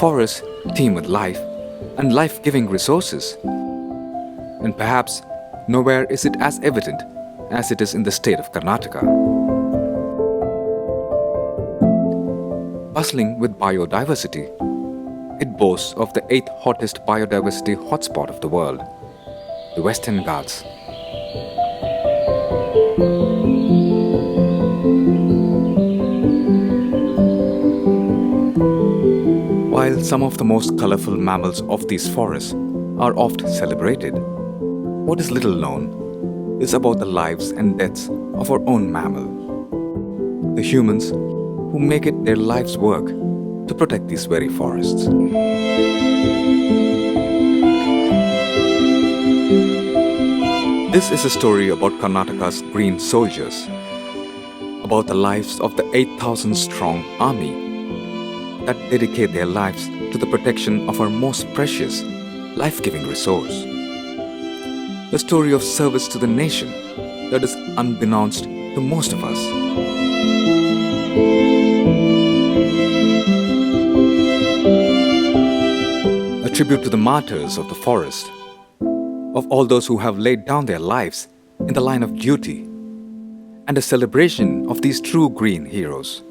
forests teem with life and life-giving resources. And perhaps nowhere is it as evident as it is in the state of Karnataka. Bustling with biodiversity, it boasts of the 8th hottest biodiversity hotspot of the world, the Western Ghats. While some of the most colorful mammals of these forests are oft celebrated, what is little known is about the lives and deaths of our own mammal, the humans who make it their life's work to protect these very forests. This is a story about Karnataka's green soldiers, about the lives of the 8,000-strong army that dedicate their lives to the protection of our most precious, life-giving resource. A story of service to the nation that is unbeknownst to most of us. A tribute to the martyrs of the forest, of all those who have laid down their lives in the line of duty, and a celebration of these true green heroes.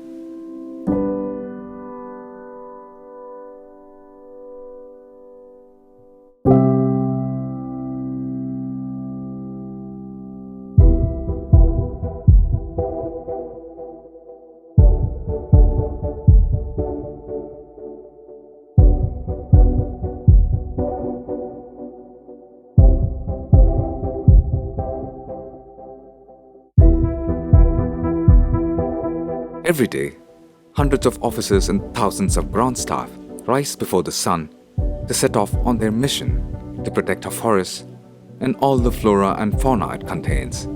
Every day, hundreds of officers and thousands of ground staff rise before the sun to set off on their mission to protect our forests and all the flora and fauna it contains.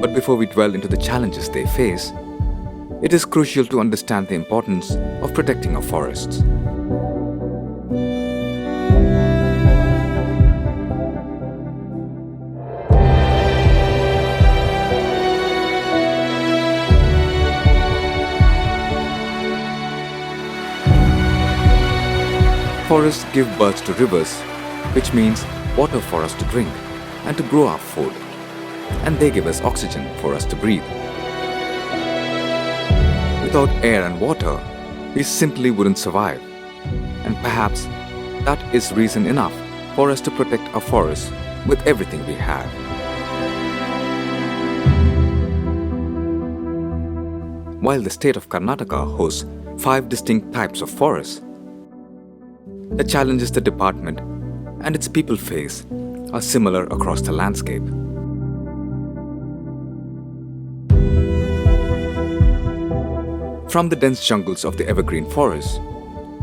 But before we dwell into the challenges they face, it is crucial to understand the importance of protecting our forests. Forests give birth to rivers, which means water for us to drink and to grow our food. And they give us oxygen for us to breathe. Without air and water, we simply wouldn't survive. And perhaps that is reason enough for us to protect our forests with everything we have. While the state of Karnataka hosts 5 distinct types of forests, the challenges the department and its people face are similar across the landscape. From the dense jungles of the evergreen forests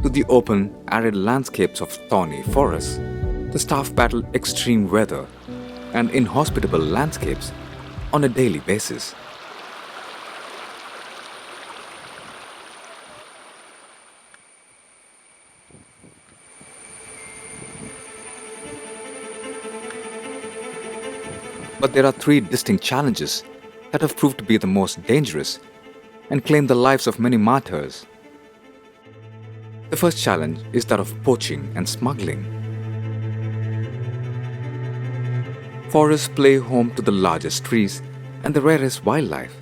to the open, arid landscapes of thorny forests, the staff battle extreme weather and inhospitable landscapes on a daily basis. But there are 3 distinct challenges that have proved to be the most dangerous and claim the lives of many martyrs. The first challenge is that of poaching and smuggling. Forests play home to the largest trees and the rarest wildlife,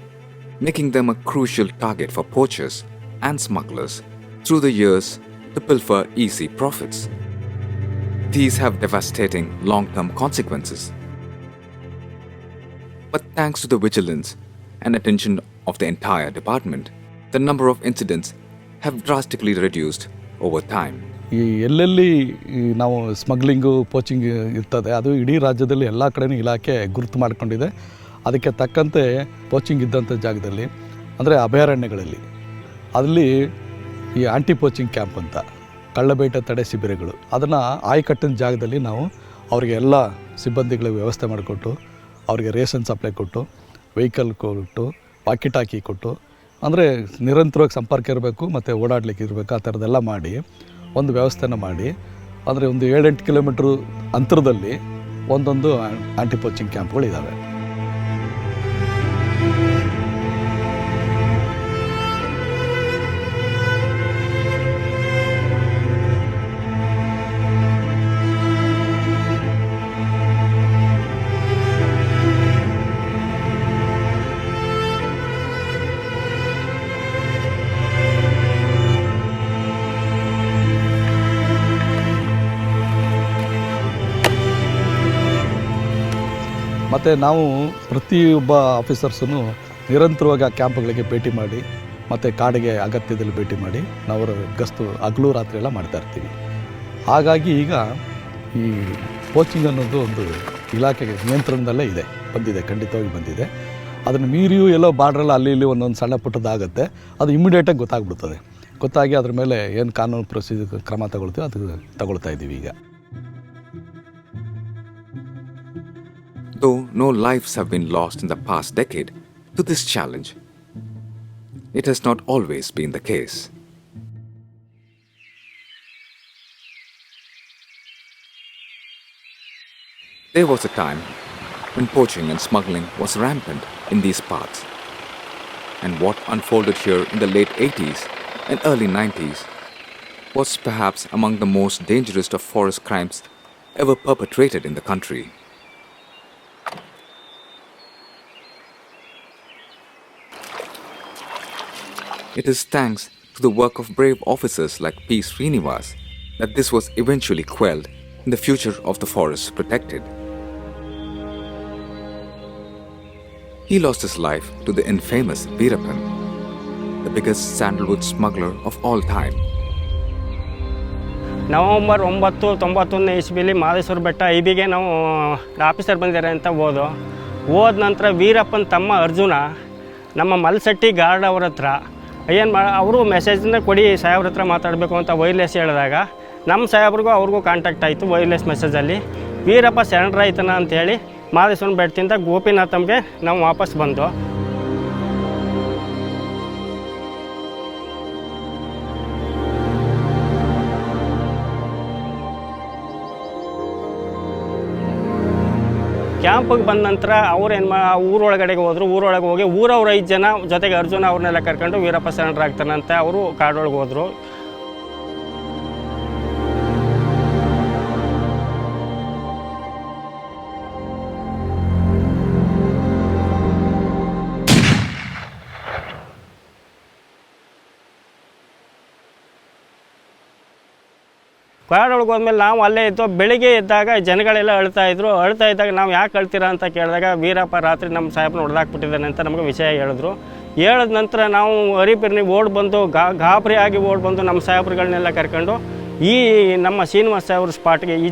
making them a crucial target for poachers and smugglers through the years to pilfer easy profits. These have devastating long-term consequences. But thanks to the vigilance and attention of the entire department, the number of incidents have drastically reduced over time. ಎಲ್ಲೆಲ್ಲಿ ನಾವು ಸ್ಮಗ್ಲಿಂಗು poaching ಇರ್ತದೆ ಅದು ಇಡೀ ರಾಜ್ಯದಲ್ಲಿ ಎಲ್ಲ ಕಡೆಯೂ ಇಲಾಖೆ ಗುರುತು ಮಾಡಿಕೊಂಡಿದೆ. ಅದಕ್ಕೆ ತಕ್ಕಂತೆ ಪೋಚಿಂಗ್ ಇದ್ದಂಥ ಜಾಗದಲ್ಲಿ ಅಂದರೆ ಅಭಯಾರಣ್ಯಗಳಲ್ಲಿ ಅಲ್ಲಿ ಈ ಆಂಟಿ ಪೋಚಿಂಗ್ ಕ್ಯಾಂಪ್ ಅಂತ ಕಳ್ಳಬೇಟೆ ತಡೆ ಶಿಬಿರಗಳು ಅದನ್ನು ಆಯ್ಕಟ್ಟಿನ ಜಾಗದಲ್ಲಿ ನಾವು ಅವರಿಗೆ ಎಲ್ಲ ಸಿಬ್ಬಂದಿಗಳಿಗೆ ವ್ಯವಸ್ಥೆ ಮಾಡಿಕೊಟ್ಟು ಅವರಿಗೆ ರೇಷನ್ ಸಪ್ಲೈ ಕೊಟ್ಟು ವೆಹಿಕಲ್ ಕೊಟ್ಟು ಪಾಕಿಟ್ ಹಾಕಿ ಕೊಟ್ಟು ಅಂದರೆ ನಿರಂತರವಾಗಿ ಸಂಪರ್ಕ ಇರಬೇಕು ಮತ್ತು ಓಡಾಡಲಿಕ್ಕೆ ಇರಬೇಕು ಆ ಥರದ್ದೆಲ್ಲ ಮಾಡಿ ಒಂದು ವ್ಯವಸ್ಥೆನ ಮಾಡಿ ಅಂದರೆ ಒಂದು 7-8 ಕಿಲೋಮೀಟ್ರು ಅಂತರದಲ್ಲಿ ಒಂದೊಂದು ಆಂಟಿ ಪೋಚಿಂಗ್ ಕ್ಯಾಂಪ್ಗಳಿದ್ದಾವೆ. ಮತ್ತು ನಾವು ಪ್ರತಿಯೊಬ್ಬ ಆಫೀಸರ್ಸನ್ನು ನಿರಂತರವಾಗಿ ಆ ಕ್ಯಾಂಪ್ಗಳಿಗೆ ಭೇಟಿ ಮಾಡಿ ಮತ್ತು ಕಾಡಿಗೆ ಅಗತ್ಯದಲ್ಲಿ ಭೇಟಿ ಮಾಡಿ ನಾವು ಗಸ್ತು ಹಗಲು ರಾತ್ರಿ ಎಲ್ಲ ಮಾಡ್ತಾಯಿರ್ತೀವಿ. ಹಾಗಾಗಿ ಈಗ ಈ ಪೋಚಿಂಗ್ ಅನ್ನೋದು ಒಂದು ಇಲಾಖೆಗೆ ನಿಯಂತ್ರಣದಲ್ಲೇ ಬಂದಿದೆ, ಖಂಡಿತವಾಗಿ ಬಂದಿದೆ. ಅದನ್ನು ಮೀರಿಯೂ ಎಲ್ಲೋ ಬಾರ್ಡ್ರೆಲ್ಲ ಅಲ್ಲಿ ಇಲ್ಲಿ ಒಂದೊಂದು ಸಣ್ಣ ಪುಟ್ಟದಾಗುತ್ತೆ, ಅದು ಇಮಿಡಿಯೇಟಾಗಿ ಗೊತ್ತಾಗಿ ಅದ್ರ ಮೇಲೆ ಏನು ಕಾನೂನು ಪ್ರೊಸೀಜರ್ ಕ್ರಮ ತಗೊಳ್ತೀವಿ ಅದು ತಗೊಳ್ತಾ ಇದ್ದೀವಿ ಈಗ. Though no lives have been lost in the past decade to this challenge, it has not always been the case. There was a time when poaching and smuggling was rampant in these parts, and what unfolded here in the late 80s and early 90s was perhaps among the most dangerous of forest crimes ever perpetrated in the country. It is thanks to the work of brave officers like P. Srinivas that this was eventually quelled and the future of the forest protected. He lost his life to the infamous Veerappan, the biggest sandalwood smuggler of all time. November 9, ಇಸ್ವಿಲಿ ಮಾದೇಶ್ವರ ಬೆಟ್ಟ ಐಬಿಗೆ ನಾವು officer ಬಂದಿದ್ದಾರೆ ಅಂತ ಹೋದ ನಂತರ ವೀರಪ್ಪನ ತಮ್ಮ ಅರ್ಜುನ ನಮ್ಮ ಮಲ್ಸಟ್ಟಿ guard ಅವ್ರ ಹತ್ರ ಅವರು ಮೆಸೇಜನ್ನ ಕೊಡಿ ಸಾಹೇಬ್ರ ಹತ್ರ ಮಾತಾಡಬೇಕು ಅಂತ ವೈರ್ಲೆಸ್ ಹೇಳಿದಾಗ ನಮ್ಮ ಸಾಹೇಬ್ರಿಗೂ ಅವ್ರಿಗೂ ಕಾಂಟ್ಯಾಕ್ಟ್ ಆಯಿತು ವೈರ್ಲೆಸ್ ಮೆಸೇಜಲ್ಲಿ. ವೀರಪ್ಪ ಸರೆಂಡರ್ ಆಯ್ತಾನ ಅಂಥೇಳಿ ಮಾದೇಶ್ವರನ ಬೆಟ್ಟದಿಂದ ಗೋಪಿನಾಥಮ್ಗೆ ನಾವು ವಾಪಸ್ ಬಂದು ಕ್ಯಾಂಪಿಗೆ ಬಂದ ನಂತರ ಊರೊಳಗಡೆಗೆ ಹೋದರು. ಊರೊಳಗೆ ಹೋಗಿ ಊರವ್ರು 5 ಜನ ಜೊತೆಗೆ ಅರ್ಜುನ ಅವ್ರನ್ನೆಲ್ಲ ಕರ್ಕೊಂಡು ವೀರಪ್ಪ ಸರೆಂಡರ್ ಆಗ್ತಾನಂತೆ ಅವರು ಕಾಡೊಳಗೆ ಹೋದರು. ಕಾಡೊಳಗೆ ಹೋದ್ಮೇಲೆ ನಾವು ಅಲ್ಲೇ ಇದ್ದು ಬೆಳಿಗ್ಗೆ ಎದ್ದಾಗ ಜನಗಳೆಲ್ಲ ಅಳ್ತಾ ಇದ್ದಾಗ ನಾವು ಯಾಕೆ ಅಳ್ತೀರಾ ಅಂತ ಕೇಳಿದಾಗ ವೀರಪ್ಪ ರಾತ್ರಿ ನಮ್ಮ ಸಾಹೇಬ್ನ ಹೊಡೆದಾಕ್ಬಿಟ್ಟಿದ್ದಾನೆ ಅಂತ ನಮಗೆ ವಿಷಯ ಹೇಳಿದ್ರು. ಹೇಳಿದ ನಂತರ ನಾವು ಹರಿಪಿರ್ನಿ ಓಡ್ ಬಂದು ಗಾಬರಿ ಆಗಿ ಓಡ್ ಬಂದು ನಮ್ಮ ಸಾಹೇಬ್ರುಗಳನ್ನೆಲ್ಲ ಕರ್ಕೊಂಡು ಈ ನಮ್ಮ ಶ್ರೀನಿವಾಸ ಸಾಹೇಬ್ರ ಸ್ಪಾಟ್ಗೆ ಈ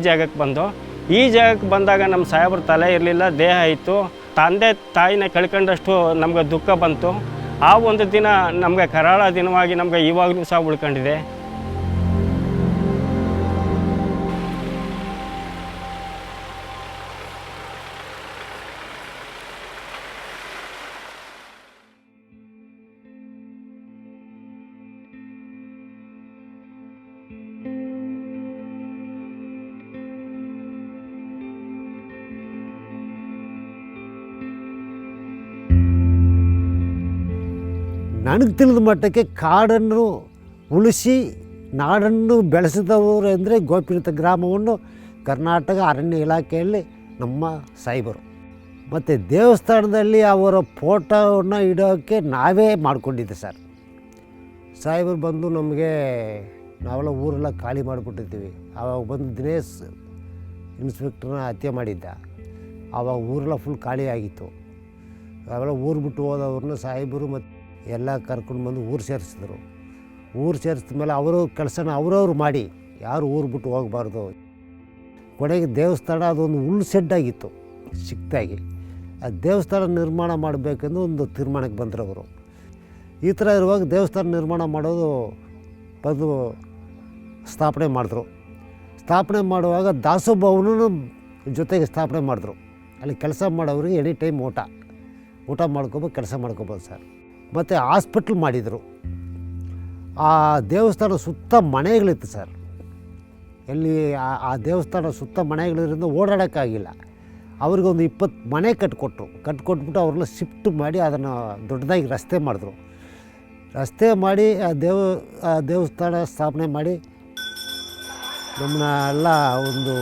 ಜಾಗಕ್ಕೆ ಬಂದಾಗ ನಮ್ಮ ಸಾಹೇಬ್ರ ತಲೆ ಇರಲಿಲ್ಲ, ದೇಹ ಇತ್ತು. ತಂದೆ ತಾಯಿನ ಕಳ್ಕೊಂಡಷ್ಟು ನಮಗೆ ದುಃಖ ಬಂತು. ಆ ಒಂದು ದಿನ ನಮಗೆ ಕರಾಳ ದಿನವಾಗಿ ನಮಗೆ ಇವಾಗಲೂ ಸಹ ಉಳ್ಕೊಂಡಿದೆ. ನನಗೆ ತಿಳಿದ ಮಟ್ಟಕ್ಕೆ ಕಾಡನ್ನು ಉಳಿಸಿ ನಾಡನ್ನು ಬೆಳೆಸಿದವರು ಅಂದರೆ ಗೋಪಿನಾಥ ಗ್ರಾಮವನ್ನು ಕರ್ನಾಟಕ ಅರಣ್ಯ ಇಲಾಖೆಯಲ್ಲಿ ನಮ್ಮ ಸಾಹೇಬರು. ಮತ್ತು ದೇವಸ್ಥಾನದಲ್ಲಿ ಅವರ ಫೋಟೋವನ್ನು ಇಡೋಕ್ಕೆ ನಾವೇ ಮಾಡಿಕೊಂಡಿದ್ದೆ ಸರ್. ಸಾಹೇಬರು ಬಂದು ನಮಗೆ ನಾವೆಲ್ಲ ಊರೆಲ್ಲ ಖಾಲಿ ಮಾಡಿಬಿಟ್ಟಿದ್ದೀವಿ. ಆವಾಗ ಬಂದು ದಿನೇಶ್ ಇನ್ಸ್ಪೆಕ್ಟ್ರನ್ನ ಹತ್ಯೆ ಮಾಡಿದ್ದ. ಆವಾಗ ಊರೆಲ್ಲ ಫುಲ್ ಖಾಲಿ ಆಗಿತ್ತು. ಅವೆಲ್ಲ ಊರು ಬಿಟ್ಟು ಹೋದವ್ರನ್ನ ಸಾಹೇಬರು ಮತ್ತು ಎಲ್ಲ ಕರ್ಕೊಂಡು ಬಂದು ಊರು ಸೇರಿಸಿದ್ರು. ಊರು ಸೇರಿಸಿದ ಮೇಲೆ ಅವರು ಕೆಲಸನ ಅವರವ್ರು ಮಾಡಿ ಯಾರು ಊರು ಬಿಟ್ಟು ಹೋಗಬಾರ್ದು. ಕೊನೆಗೆ ದೇವಸ್ಥಾನ ಅದೊಂದು ಹುಲ್ಲು ಸೆಡ್ಡಾಗಿತ್ತು ಚಿಕ್ಕದಾಗಿ. ಆ ದೇವಸ್ಥಾನ ನಿರ್ಮಾಣ ಮಾಡಬೇಕೆಂದು ಒಂದು ತೀರ್ಮಾನಕ್ಕೆ ಬಂದರು ಅವರು. ಈ ಥರ ಇರುವಾಗ ದೇವಸ್ಥಾನ ನಿರ್ಮಾಣ ಮಾಡೋದು ಬಂದು ಸ್ಥಾಪನೆ ಮಾಡಿದ್ರು. ಸ್ಥಾಪನೆ ಮಾಡುವಾಗ ದಾಸೋಭವನೂ ಜೊತೆಗೆ ಸ್ಥಾಪನೆ ಮಾಡಿದ್ರು. ಅಲ್ಲಿ ಕೆಲಸ ಮಾಡೋರಿಗೆ ಎನಿ ಟೈಮ್ ಊಟ ಮಾಡ್ಕೊಬೋದು, ಕೆಲಸ ಮಾಡ್ಕೊಬೋದು ಸರ್. ಮತ್ತು ಹಾಸ್ಪಿಟ್ಲ್ ಮಾಡಿದರು. ಆ ದೇವಸ್ಥಾನ ಸುತ್ತ ಮನೆಗಳಿತ್ತು ಸರ್. ಎಲ್ಲಿ ಆ ದೇವಸ್ಥಾನ ಸುತ್ತ ಮನೆಗಳಿರೋದ್ರಿಂದ ಓಡಾಡೋಕ್ಕಾಗಿಲ್ಲ. ಅವ್ರಿಗೊಂದು 20 ಮನೆ ಕಟ್ಕೊಟ್ಬಿಟ್ಟು ಅವ್ರನ್ನ ಶಿಫ್ಟ್ ಮಾಡಿ ಅದನ್ನು ದೊಡ್ಡದಾಗಿ ರಸ್ತೆ ಮಾಡಿದ್ರು. ರಸ್ತೆ ಮಾಡಿ ಆ ದೇವಸ್ಥಾನ ಸ್ಥಾಪನೆ ಮಾಡಿ ನಮ್ಮನ್ನೆಲ್ಲ ಒಂದು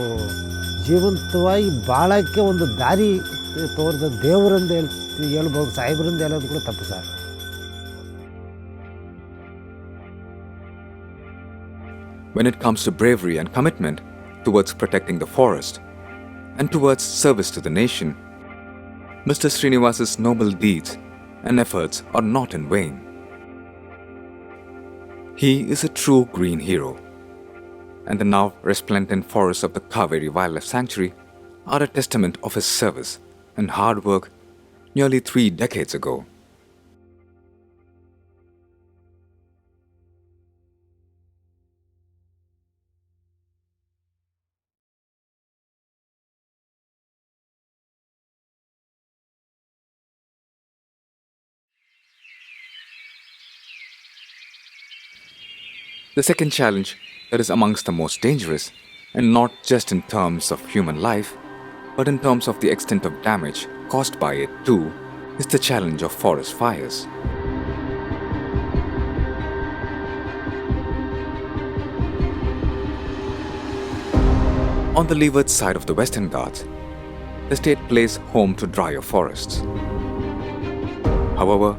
ಜೀವಂತವಾಗಿ ಬಾಳೋಕ್ಕೆ ಒಂದು ದಾರಿ ತೋರಿದ ದೇವರಿಂದ ಹೇಳ್ಬೋದು, ಸಾಹೇಬರಿಂದ ಹೇಳೋದು ಕೂಡ ತಪ್ಪು sir. When it comes to bravery and commitment towards protecting the forest and towards service to the nation, Mr. Srinivas's noble deeds and efforts are not in vain. He is a true green hero, and the now resplendent forests of the Kaveri Wildlife Sanctuary are a testament of his service and hard work nearly 3 decades ago. The second challenge that is amongst the most dangerous, and not just in terms of human life, but in terms of the extent of damage caused by it too, is the challenge of forest fires. On the leeward side of the Western Ghats, the state plays home to drier forests. However,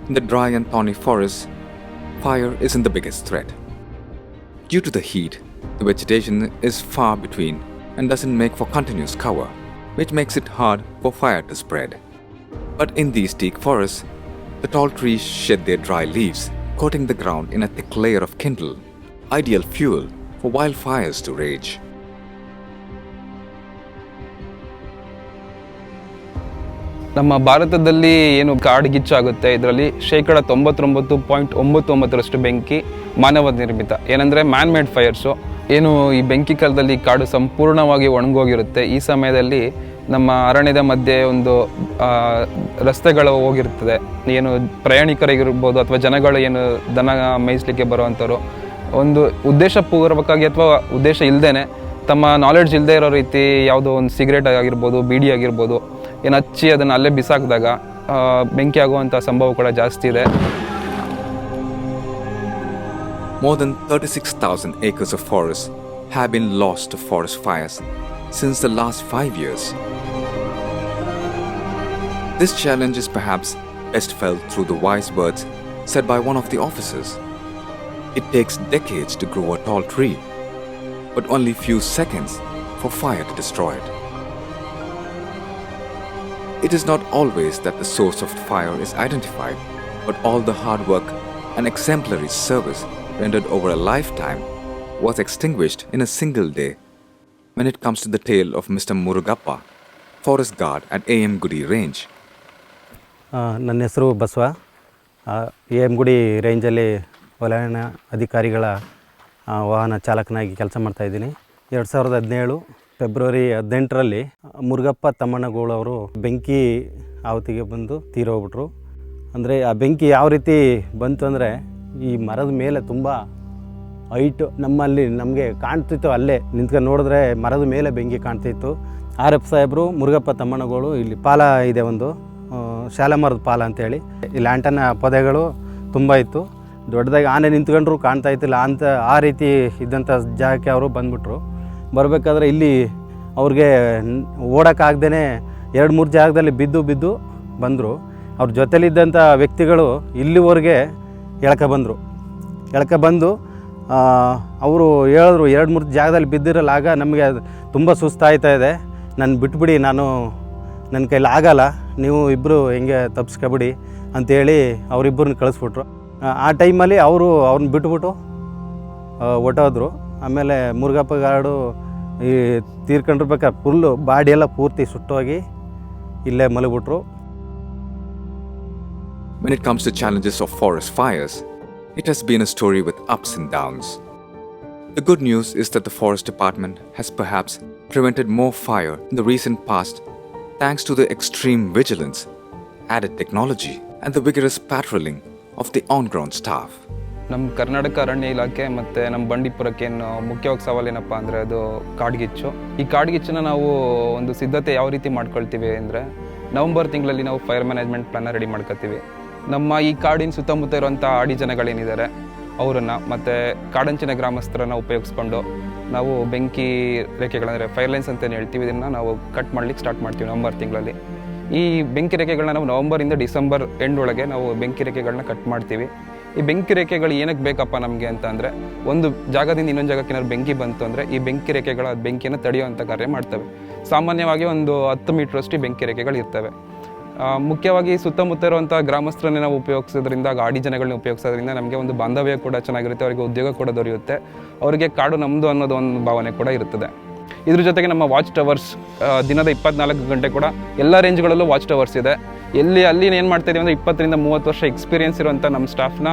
in the dry and thorny forests, fire isn't the biggest threat. Due to the heat, the vegetation is far between and doesn't make for continuous cover, which makes it hard for fire to spread. But in these teak forests, the tall trees shed their dry leaves, coating the ground in a thick layer of kindle, ideal fuel for wildfires to rage. ನಮ್ಮ ಭಾರತದಲ್ಲಿ ಏನು ಕಾಡ್ಗಿಚ್ಚಾಗುತ್ತೆ ಇದರಲ್ಲಿ 99.99% ಬೆಂಕಿ ಮಾನವ ನಿರ್ಮಿತ. ಏನಂದರೆ man made ಫೈರ್ಸು. ಏನು ಈ ಬೆಂಕಿ ಕಾಲದಲ್ಲಿ ಕಾಡು ಸಂಪೂರ್ಣವಾಗಿ ಒಣಗೋಗಿರುತ್ತೆ. ಈ ಸಮಯದಲ್ಲಿ ನಮ್ಮ ಅರಣ್ಯದ ಮಧ್ಯೆ ಒಂದು ರಸ್ತೆಗಳು ಹೋಗಿರ್ತದೆ. ಏನು ಪ್ರಯಾಣಿಕರಿಗಿರ್ಬೋದು ಅಥವಾ ಜನಗಳು ಏನು ದನ ಮೇಯಿಸಲಿಕ್ಕೆ ಬರುವಂಥವ್ರು ಒಂದು ಉದ್ದೇಶಪೂರ್ವಕವಾಗಿ ಅಥವಾ ಉದ್ದೇಶ ಇಲ್ಲದೇ ತಮ್ಮ ನಾಲೆಡ್ಜ್ ಇಲ್ಲದೆ ಇರೋ ರೀತಿ ಯಾವುದೋ ಒಂದು ಸಿಗರೇಟ್ ಆಗಿರ್ಬೋದು, ಬೀಡಿ ಆಗಿರ್ಬೋದು ಏನು ಹಚ್ಚಿ ಅದನ್ನು ಅಲ್ಲೇ ಬಿಸಾಕಿದಾಗ ಬೆಂಕಿ ಆಗುವಂಥ ಸಂಭವ ಕೂಡ ಜಾಸ್ತಿ ಇದೆ. More than 36,000 acres of forest have been lost to forest fires since the last 5 years. This challenge is perhaps best felt through the wise words said by one of the officers. It takes decades to grow a tall tree, but only few seconds for fire to destroy it. It is not always that the source of fire is identified, but all the hard work and exemplary service rendered over a lifetime was extinguished in a single day when it comes to the tale of Mr. Murugappa, forest guard at AM Gudi range. ನನ್ನ ಹೆಸರು Basava. AM ಗುಡಿ ರೇಂಜಲ್ಲಿ ವಲಯ ಅಧಿಕಾರಿಗಳ ವಾಹನ ಚಾಲಕನಾಗಿ ಕೆಲಸ ಮಾಡ್ತಾಯಿದ್ದೀನಿ. 2017 February 18ರಲ್ಲಿ Murugappa ತಮ್ಮಣ್ಣಗೋಳು ಅವರು ಬೆಂಕಿ ಆವತಿಗೆ ಬಂದು ತೀರೋಗ್ಬಿಟ್ರು. ಅಂದರೆ ಆ ಬೆಂಕಿ ಯಾವ ರೀತಿ ಬಂತು ಅಂದರೆ ಈ ಮರದ ಮೇಲೆ ತುಂಬ ಹೈಟು ನಮ್ಮಲ್ಲಿ ನಮಗೆ ಕಾಣ್ತಿತ್ತು. ಅಲ್ಲೇ ನಿಂತ್ಕೊಂಡು ನೋಡಿದ್ರೆ ಮರದ ಮೇಲೆ ಬೆಂಕಿ ಕಾಣ್ತಿತ್ತು. RF ಸಾಹೇಬರು ಮುರುಗಪ್ಪ ತಮ್ಮಣ್ಣಗೋಳು ಇಲ್ಲಿ ಪಾಲ ಇದೆ, ಒಂದು ಶಾಲಾ ಮರದ ಪಾಲ ಅಂತೇಳಿ. ಇಲ್ಲಿ ಆಂಟನ ಪೊದೆಗಳು ತುಂಬ ಇತ್ತು. ದೊಡ್ಡದಾಗಿ ಆನೆ ನಿಂತ್ಕೊಂಡ್ರು ಕಾಣ್ತಾ ಇತ್ತಿಲ್ಲ ಅಂತ ಆ ರೀತಿ ಇದ್ದಂಥ ಜಾಗಕ್ಕೆ ಅವರು ಬಂದ್ಬಿಟ್ರು. ಬರಬೇಕಾದ್ರೆ ಇಲ್ಲಿ ಅವ್ರಿಗೆ ಓಡೋಕ್ಕಾಗ್ದೇ 2-3 ಜಾಗದಲ್ಲಿ ಬಿದ್ದು ಬಂದರು. ಅವ್ರ ಜೊತೆಲಿದ್ದಂಥ ವ್ಯಕ್ತಿಗಳು ಇಲ್ಲಿವರೆಗೆ ಬಂದು ಅವರು ಹೇಳಿದ್ರು 2-3 ಜಾಗದಲ್ಲಿ ಬಿದ್ದಿರಲ್ಲ. ಆಗ ನಮಗೆ ತುಂಬ ಸುಸ್ತಾಯ್ತಾ ಇದೆ, ನಾನು ಬಿಟ್ಬಿಡಿ, ನನ್ನ ಕೈಲಿ ಆಗಲ್ಲ, ನೀವು ಇಬ್ಬರು ಹೆಂಗೆ ತಪ್ಪಿಸ್ಕೊಬಿಡಿ ಅಂಥೇಳಿ ಅವರಿಬ್ಬರನ್ನ ಕಳಿಸ್ಬಿಟ್ರು. ಆ ಟೈಮಲ್ಲಿ ಅವ್ರನ್ನ ಬಿಟ್ಬಿಟ್ಟು ಹೊಟ್ಟೋದ್ರು. ಆಮೇಲೆ ಮುರುಗಪ್ಪ ಗಾರ್ಡು ಈ ತೀರ್ಕೊಂಡಿರ್ಬೇಕಾದ್ರೆ ಫುಲ್ಲು ಬಾಡಿಯೆಲ್ಲ ಪೂರ್ತಿ ಸುಟ್ಟೋಗಿ ಇಲ್ಲೇ ಮಲಗಿಬಿಟ್ರು. When it comes to challenges of forest fires, it has been a story with ups and downs. The good news is that the Forest Department has perhaps prevented more fire in the recent past thanks to the extreme vigilance, added technology, and the vigorous patrolling of the on-ground staff. ನಮ್ಮ ಕರ್ನಾಟಕ ಅರಣ್ಯ ಇಲಾಖೆ ಮತ್ತು ನಮ್ಮ ಬಂಡೀಪುರಕ್ಕೆ ಏನು ಮುಖ್ಯವಾಗಿ ಸವಾಲೇನಪ್ಪ ಅಂದರೆ ಅದು ಕಾಡ್ಗಿಚ್ಚು. ಈ ಕಾಡ್ಗಿಚ್ಚನ್ನು ನಾವು ಒಂದು ಸಿದ್ಧತೆ ಯಾವ ರೀತಿ ಮಾಡ್ಕೊಳ್ತೀವಿ ಅಂದರೆ ನವಂಬರ್ ತಿಂಗಳಲ್ಲಿ ನಾವು ಫೈರ್ ಮ್ಯಾನೇಜ್ಮೆಂಟ್ ಪ್ಲಾನ್ನ ರೆಡಿ ಮಾಡ್ಕೊತೀವಿ. ನಮ್ಮ ಈ ಕಾಡಿನ ಸುತ್ತಮುತ್ತ ಇರುವಂಥ ಆಡಿ ಜನಗಳೇನಿದ್ದಾರೆ ಅವರನ್ನು ಮತ್ತು ಕಾಡಂಚಿನ ಗ್ರಾಮಸ್ಥರನ್ನು ಉಪಯೋಗಿಸ್ಕೊಂಡು ನಾವು ಬೆಂಕಿ ರೇಖೆಗಳಂದರೆ ಫೈರ್ ಲೈನ್ಸ್ ಅಂತಲೇ ಹೇಳ್ತೀವಿ, ಇದನ್ನು ನಾವು ಕಟ್ ಮಾಡಲಿಕ್ಕೆ ಸ್ಟಾರ್ಟ್ ಮಾಡ್ತೀವಿ ನವಂಬರ್ ತಿಂಗಳಲ್ಲಿ. ಈ ಬೆಂಕಿ ರೇಖೆಗಳನ್ನ ನಾವು ನವಂಬರಿಂದ ಡಿಸೆಂಬರ್ ಎಂಡ್ ಒಳಗೆ ನಾವು ಬೆಂಕಿ ರೇಖೆಗಳನ್ನ ಕಟ್ ಮಾಡ್ತೀವಿ. ಈ ಬೆಂಕಿ ರೇಖೆಗಳು ಏನಕ್ಕೆ ಬೇಕಪ್ಪ ನಮಗೆ ಅಂತ ಅಂದರೆ, ಒಂದು ಜಾಗದಿಂದ ಇನ್ನೊಂದು ಜಾಗಕ್ಕೆ ಏನಾದ್ರು ಬೆಂಕಿ ಬಂತು ಅಂದರೆ ಈ ಬೆಂಕಿ ರೇಖೆಗಳು ಬೆಂಕಿಯನ್ನು ತಡೆಯುವಂಥ ಕಾರ್ಯ ಮಾಡ್ತವೆ. ಸಾಮಾನ್ಯವಾಗಿ ಒಂದು 10 ಮೀಟ್ರಷ್ಟು ಬೆಂಕಿ ರೇಖೆಗಳು ಇರ್ತವೆ. ಮುಖ್ಯವಾಗಿ ಸುತ್ತಮುತ್ತ ಇರುವಂಥ ಗ್ರಾಮಸ್ಥರನ್ನೇ ನಾವು ಉಪಯೋಗಿಸೋದ್ರಿಂದ, ಗಾಡಿ ಜನಗಳನ್ನ ಉಪಯೋಗಿಸೋದ್ರಿಂದ ನಮಗೆ ಒಂದು ಬಾಂಧವ್ಯ ಕೂಡ ಚೆನ್ನಾಗಿರುತ್ತೆ, ಅವರಿಗೆ ಉದ್ಯೋಗ ಕೂಡ ದೊರೆಯುತ್ತೆ, ಅವರಿಗೆ ಕಾಡು ನಮ್ಮದು ಅನ್ನೋದು ಒಂದು ಭಾವನೆ ಕೂಡ ಇರುತ್ತದೆ. ಇದ್ರ ಜೊತೆಗೆ ನಮ್ಮ ವಾಚ್ ಟವರ್ಸ್ ದಿನದ 24 ಗಂಟೆ ಕೂಡ ಎಲ್ಲ ರೇಂಜ್ಗಳಲ್ಲೂ ವಾಚ್ ಟವರ್ಸ್ ಇದೆ. ಅಲ್ಲಿ ಏನು ಮಾಡ್ತಾ ಇದೀವಿ ಅಂದರೆ 20ರಿಂದ 30 ವರ್ಷ ಎಕ್ಸ್ಪೀರಿಯನ್ಸ್ ಇರುವಂಥ ನಮ್ಮ ಸ್ಟಾಫ್ನ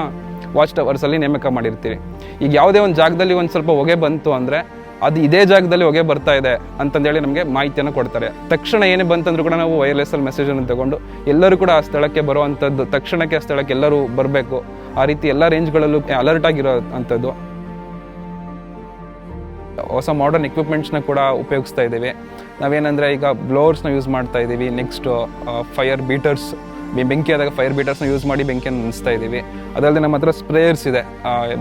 ವಾಚ್ ಟವರ್ಸಲ್ಲಿ ನೇಮಕ ಮಾಡಿರ್ತೀವಿ. ಈಗ ಯಾವುದೇ ಒಂದು ಜಾಗದಲ್ಲಿ ಒಂದು ಸ್ವಲ್ಪ ಹೊಗೆ ಬಂತು ಅಂದರೆ ಅದು ಇದೇ ಜಾಗದಲ್ಲಿ ಹೊಗೆ ಬರ್ತಾ ಇದೆ ಅಂತಂದೇಳಿ ನಮಗೆ ಮಾಹಿತಿಯನ್ನು ಕೊಡ್ತಾರೆ. ತಕ್ಷಣ ಏನೇ ಬಂತಂದ್ರೂ ಕೂಡ ನಾವು ವೈರ್ಲೆಸ್ಸಲ್ಲಿ ಮೆಸೇಜನ್ನು ತಗೊಂಡು ಎಲ್ಲರೂ ಕೂಡ ಆ ಸ್ಥಳಕ್ಕೆ ಬರುವಂಥದ್ದು, ತಕ್ಷಣಕ್ಕೆ ಆ ಸ್ಥಳಕ್ಕೆ ಎಲ್ಲರೂ ಬರಬೇಕು, ಆ ರೀತಿ ಎಲ್ಲ ರೇಂಜ್ಗಳಲ್ಲೂ ಅಲರ್ಟ್ ಆಗಿರೋ ಅಂಥದ್ದು. ಹೊಸ ಮಾಡರ್ನ್ ಎಕ್ವಿಪ್ಮೆಂಟ್ಸ್ನ ಕೂಡ ಉಪಯೋಗಿಸ್ತಾ ಇದ್ದೀವಿ. ನಾವೇನಂದರೆ ಈಗ ಬ್ಲೋವರ್ಸ್ನ ಯೂಸ್ ಮಾಡ್ತಾ ಇದ್ದೀವಿ. ನೆಕ್ಸ್ಟು ಫೈರ್ ಬೀಟರ್ಸ್, ಬೆಂಕಿ ಆದಾಗ ಫೈರ್ ಬೀಟರ್ಸ್ನ ಯೂಸ್ ಮಾಡಿ ಬೆಂಕಿಯನ್ನು ನಿಲ್ಲಿಸ್ತಾ ಇದ್ದೀವಿ. ಅದಲ್ಲದೆ ನಮ್ಮ ಹತ್ರ ಸ್ಪ್ರೇಯರ್ಸ್ ಇದೆ.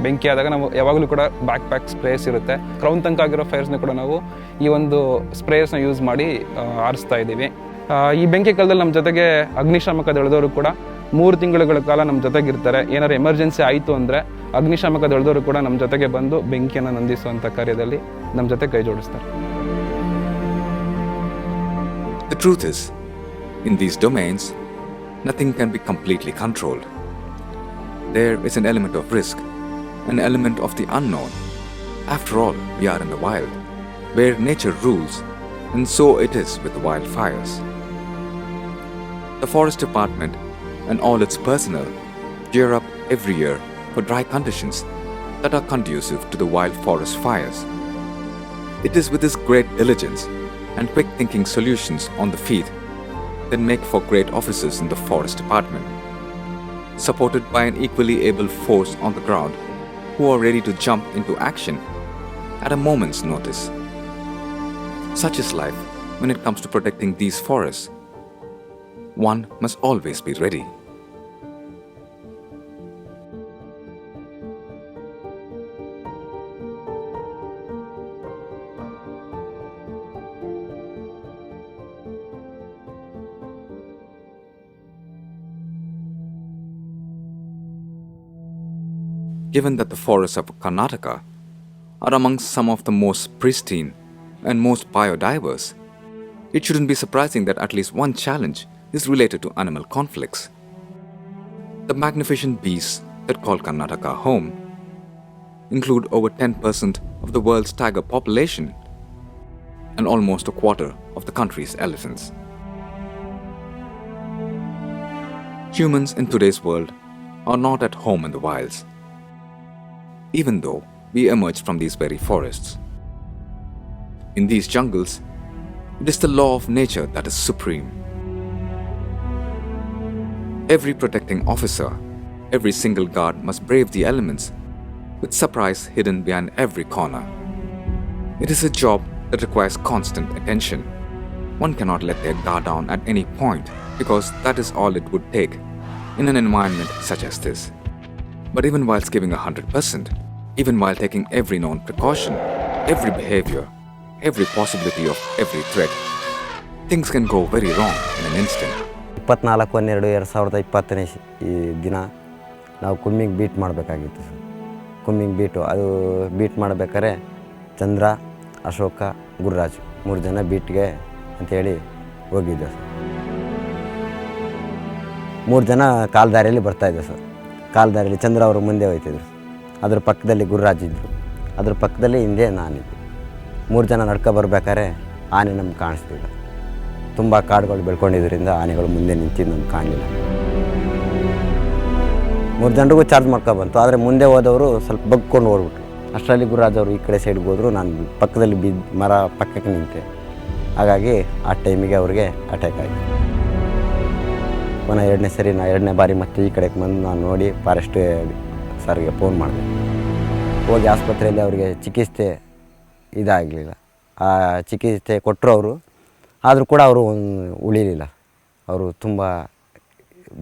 ಬೆಂಕಿ ಆದಾಗ ನಾವು ಯಾವಾಗಲೂ ಕೂಡ ಬ್ಯಾಕ್ ಪ್ಯಾಕ್ ಸ್ಪ್ರೇಯರ್ಸ್ ಇರುತ್ತೆ. ಕ್ರೌನ್ ತನಕ ಆಗಿರೋ ಫೈರ್ಸ್ನ ಕೂಡ ನಾವು ಈ ಒಂದು ಸ್ಪ್ರೇಯರ್ಸ್ನ ಯೂಸ್ ಮಾಡಿ ಆರಿಸ್ತಾ ಇದ್ದೀವಿ. ಈ ಬೆಂಕಿ ಕಾಲದಲ್ಲಿ ನಮ್ಮ ಜೊತೆಗೆ ಅಗ್ನಿಶಾಮಕ ದಳದವರು ಕೂಡ 3 ತಿಂಗಳುಗಳ ಕಾಲ ನಮ್ಮ ಜೊತೆಗಿರ್ತಾರೆ. ಏನಾದ್ರು ಎಮರ್ಜೆನ್ಸಿ ಆಯಿತು ಅಂದರೆ ಅಗ್ನಿಶಾಮಕ ದಳದವರು ಕೂಡ ನಮ್ಮ ಜೊತೆಗೆ ಬಂದು ಬೆಂಕಿಯನ್ನು ನಂದಿಸುವಂಥ ಕಾರ್ಯದಲ್ಲಿ ನಮ್ಮ ಜೊತೆ ಕೈ ಜೋಡಿಸ್ತಾರೆ. The truth is, in these domains, nothing can be completely controlled. There is an element of risk, an element of the unknown. After all, we are in the wild, where nature rules, and so it is with the wildfires. The Forest Department and all its personnel gear up every year for dry conditions that are conducive to the wild forest fires. It is with this great diligence and quick-thinking solutions on the feet that make for great officers in the Forest Department, supported by an equally able force on the ground who are ready to jump into action at a moment's notice. Such is life when it comes to protecting these forests. One must always be ready. Given that the forests of Karnataka are amongst some of the most pristine and most biodiverse, it shouldn't be surprising that at least one challenge is related to animal conflicts. The magnificent beasts that call Karnataka home include over 10% of the world's tiger population and almost a quarter of the country's elephants. Humans in today's world are not at home in the wilds, even though we emerged from these very forests. In these jungles, it is the law of nature that is supreme. Every protecting officer, every single guard must brave the elements with surprise hidden behind every corner. It is a job that requires constant attention. One cannot let their guard down at any point because that is all it would take in an environment such as this. But even whilst giving 100%, even while taking every known precaution, every behavior, every possibility of every threat, things can go very wrong in an instant. 24/12/2020 ಈ ದಿನ ನಾವು ಕುಮ್ಮಿಂಗ್ beet ಮಾಡಬೇಕಾಗಿತ್ತು sir. ಕುಮ್ಮಿಂಗ್ beat ಅದು beet ಮಾಡಬೇಕಾದ್ರೆ ಚಂದ್ರ, ಅಶೋಕ, ಗುರುರಾಜ್ 3 ಜನ ಬೀಟ್ಗೆ ಅಂಥೇಳಿ ಹೋಗಿದ್ದೆ sir. 3 ಜನ ಕಾಲ್ದಾರಿಯಲ್ಲಿ ಬರ್ತಾಯಿದ್ದೆ ಸರ್. ಕಾಲ್ದಾರಿಯಲ್ಲಿ ಚಂದ್ರ ಅವರು ಮುಂದೆ ಹೋಗ್ತಿದ್ರು, ಅದ್ರ ಪಕ್ಕದಲ್ಲಿ ಗುರುರಾಜ್ ಇದ್ದರು, ಅದ್ರ ಪಕ್ಕದಲ್ಲಿ ಹಿಂದೆ ನಾನಿದ್ದೆ. 3 ಜನ ನಡ್ಕೊ ಬರ್ಬೇಕಾದ್ರೆ ಆನೆ ನಮ್ಗೆ ಕಾಣಿಸ್ತಿಲ್ಲ. ತುಂಬ ಕಾಡುಗಳು ಬೆಳ್ಕೊಂಡಿದ್ದರಿಂದ ಆನೆಗಳು ಮುಂದೆ ನಿಂತಿದ್ದು ನಮ್ಗೆ ಕಾಣಲಿಲ್ಲ. 3 ಜನರಿಗೂ ಚಾರ್ಜ್ ಮಾಡ್ಕೊಬಂತು. ಆದರೆ ಮುಂದೆ ಹೋದವರು ಸ್ವಲ್ಪ ಬಗ್ಕೊಂಡು ಓಡ್ಬಿಟ್ರು. ಅಷ್ಟರಲ್ಲಿ ಗುರುರಾಜ್ ಅವರು ಈ ಕಡೆ ಸೈಡ್ಗೆ ಹೋದರು, ನಾನು ಪಕ್ಕದಲ್ಲಿ ಮರ ಪಕ್ಕಕ್ಕೆ ನಿಂತೆ. ಹಾಗಾಗಿ ಆ ಟೈಮಿಗೆ ಅವ್ರಿಗೆ ಅಟ್ಯಾಕ್ ಆಯಿತು. ಪುನಃ 2ನೇ ಬಾರಿ ಮತ್ತೆ ಈ ಕಡೆಗೆ ಬಂದು ನಾನು ನೋಡಿ ಫಾರೆಸ್ಟ್ ಸರ್ಗೆ ಫೋನ್ ಮಾಡಿದೆ. ಹೋಗಿ ಆಸ್ಪತ್ರೆಯಲ್ಲಿ ಅವರಿಗೆ ಚಿಕಿತ್ಸೆ ಇದಾಗಲಿಲ್ಲ. ಆ ಚಿಕಿತ್ಸೆ ಕೊಟ್ಟರು ಅವರು, ಆದರೂ ಕೂಡ ಅವರು ಉಳಿಲಿಲ್ಲ. ಅವರು ತುಂಬ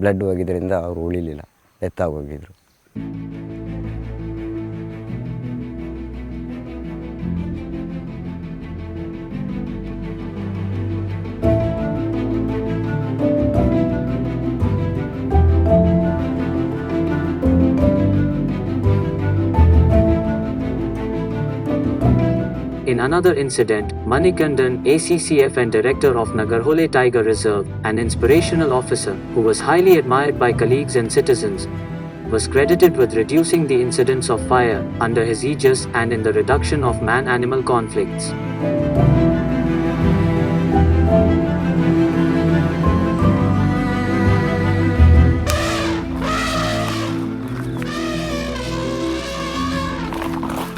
ಬ್ಲಡ್ ಹೋಗಿದ್ದರಿಂದ ಅವರು ಉಳಿಲಿಲ್ಲ, ಡೆತ್ತಾಗೋಗಿದ್ರು. In another incident, Manikandan, ACCF and director of Nagarhole Tiger Reserve, an inspirational officer who was highly admired by colleagues and citizens, was credited with reducing the incidence of fire under his aegis and in the reduction of man-animal conflicts.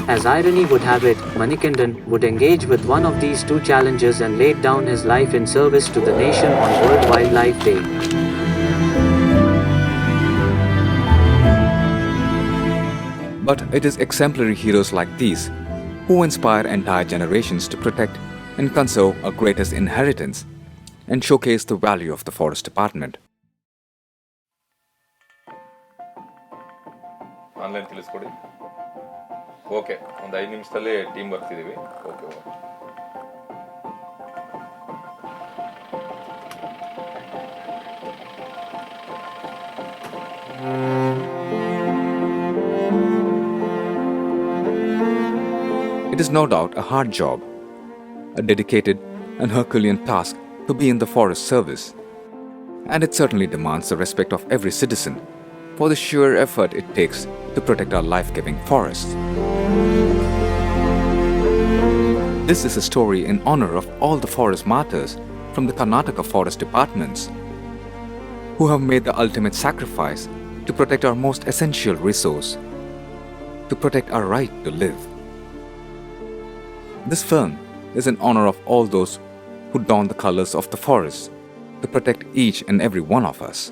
As irony would have it, Manikandan would engage with one of these two challenges and laid down his life in service to the nation on World Wildlife Day. But it is exemplary heroes like these who inspire entire generations to protect and conserve our greatest inheritance and showcase the value of the Forest Department. Online ತಿಳಿಸ್ಕೊಡಿ. Okay, ಒಂದು 5 ನಿಮಿಷದಲ್ಲೇ team ಬರ್ತಿದ್ದೀವಿ. Okay. It is no doubt a hard job, a dedicated and Herculean task to be in the forest service, and it certainly demands the respect of every citizen for the sheer effort it takes to protect our life-giving forests. This is a story in honor of all the forest martyrs from the Karnataka Forest Departments who have made the ultimate sacrifice to protect our most essential resource, to protect our right to live. This film is in honor of all those who don the colors of the forest to protect each and every one of us.